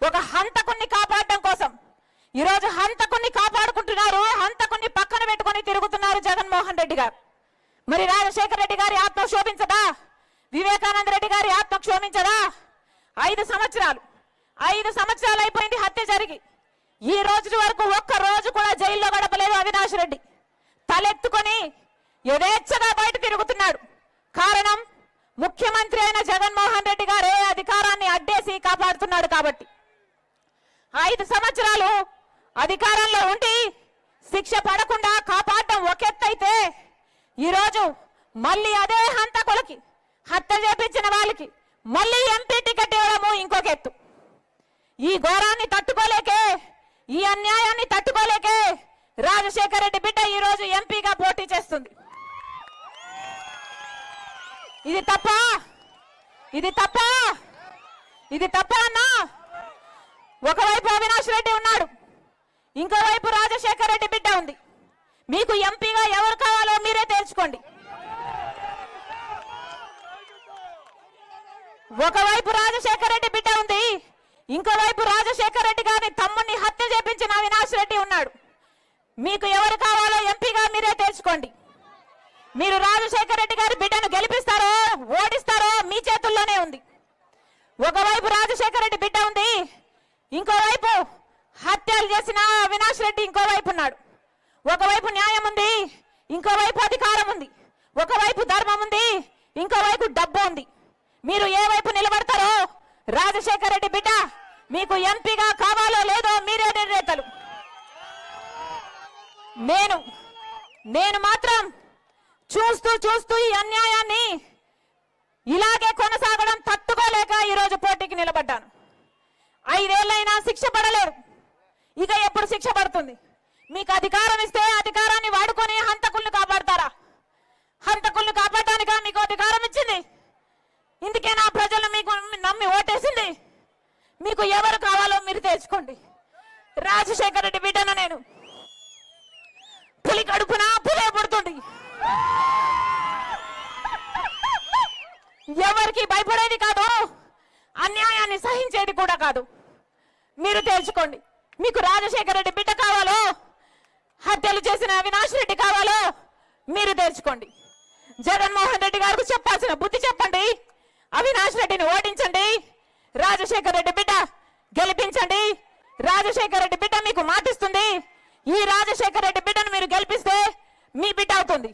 ఒక హంతకుణ్ణి కాపాడడం కోసం ఈరోజు హంతకుణ్ణి కాపాడుకుంటున్నారు, హంతకుణ్ణి పక్కన పెట్టుకొని తిరుగుతున్నారు జగన్మోహన్ రెడ్డి గారు. మరి రాజశేఖర రెడ్డి గారి ఆత్మ క్షోభించదా? వివేకానంద రెడ్డి గారి ఆత్మ క్షోభించదా? 5 సంవత్సరాలు అయిపోయింది హత్య జరిగి, ఈ రోజు వరకు ఒక్క రోజు కూడా జైల్లో గడపలేదు అవినాష్ రెడ్డి. తలెత్తుకొని యథేచ్ఛగా బయట తిరుగుతున్నాడు. కారణం ముఖ్యమంత్రి అయిన జగన్మోహన్ రెడ్డి గారే అధికారాన్ని అడ్డేసి కాపాడుతున్నాడు కాబట్టి. 5 సంవత్సరాలు అధికారంలో ఉండి శిక్ష పడకుండా కాపాడడం ఒక ఎత్తైతే, ఈరోజు మళ్ళీ అదే హంతకులకి, హత్య చేపించిన వాళ్ళకి మళ్ళీ ఎంపీ టికెట్ ఇవ్వడము ఇంకొక ఎత్తు. ఈ ఘోరాన్ని తట్టుకోలేకే, ఈ అన్యాయాన్ని తట్టుకోలేకే రాజశేఖర రెడ్డి బిడ్డ ఈ రోజు ఎంపీగా పోటీ చేస్తుంది. ఇది తప్ప అన్నా? ఒకవైపు అవినాష్ రెడ్డి ఉన్నాడు, ఇంకోవైపు రాజశేఖర రెడ్డి బిడ్డ ఉంది. మీకు ఎంపీగా ఎవరు కావాలో మీరే తేల్చుకోండి. ఒకవైపు రాజశేఖర రెడ్డి బిడ్డ ఉంది, ఇంకోవైపు రాజశేఖర రెడ్డి గారిని తమ్ముడిని హత్య చేపించిన అవినాష్ రెడ్డి ఉన్నాడు. మీకు ఎవరు కావాలో ఎంపీగా మీరే తేల్చుకోండి. మీరు రాజశేఖర రెడ్డి గారి బిడ్డను గెలిపిస్తారో ఓడిస్తారో మీ చేతుల్లోనే ఉంది. ఒకవైపు రాజశేఖర రెడ్డి బిడ్డ ఉంది, ఇంకోవైపు హత్యలు చేసిన అవినాష్ రెడ్డి ఇంకోవైపు ఉన్నాడు. ఒకవైపు న్యాయం ఉంది, ఇంకోవైపు అధికారం ఉంది. ఒకవైపు ధర్మం ఉంది, ఇంకోవైపు డబ్బు ఉంది. మీరు ఏ వైపు నిలబడతారో రాజశేఖర రెడ్డి బిడ్డ మీకు ఎంపీగా కావాలో లేదో మీరే నిర్ణేతలు. నేను మాత్రం చూస్తూ ఈ అన్యాయాన్ని ఇలాగే కొనసాగడం తట్టుకోలేక ఈరోజు పోటీకి నిలబడ్డాను. 5 ఏళ్ళైనా శిక్ష పడలేరు, ఇక ఎప్పుడు శిక్ష పడుతుంది? మీకు అధికారం ఇస్తే అధికారాన్ని వాడుకొని హంతకుల్ని కాపాడతారా? హంతకుల్ని కాపాడటానికా మీకు అధికారం ఇచ్చింది? ఇందుకే నా ప్రజలు మీకు నమ్మి ఓటేసింది. మీకు ఎవరు కావాలో మీరు తెలుసుకోండి. రాజశేఖర రెడ్డి బిడ్డను నేను. పులి కడుపున పులే పుడుతుంది. ఎవరికి భయపడేది కాదు, అన్యాయాన్ని సహించేది కూడా కాదు. మీరు తెలుసుకోండి. మీకు రాజశేఖర రెడ్డి బిడ్డ కావాలో, హత్యలు చేసిన అవినాష్ రెడ్డి కావాలో మీరు తెలుసుకోండి. జగన్మోహన్ రెడ్డి గారికి చెప్పాల్సిన బుద్ధి చెప్పండి. అవినాష్ రెడ్డిని ఓడించండి, రాజశేఖర రెడ్డి బిడ్డ గెలిపించండి. రాజశేఖర రెడ్డి బిడ్డ మీకు మాటిస్తుంది. ఈ రాజశేఖర రెడ్డి బిడ్డను మీరు గెలిపిస్తే మీ బిడ్డ అవుతుంది.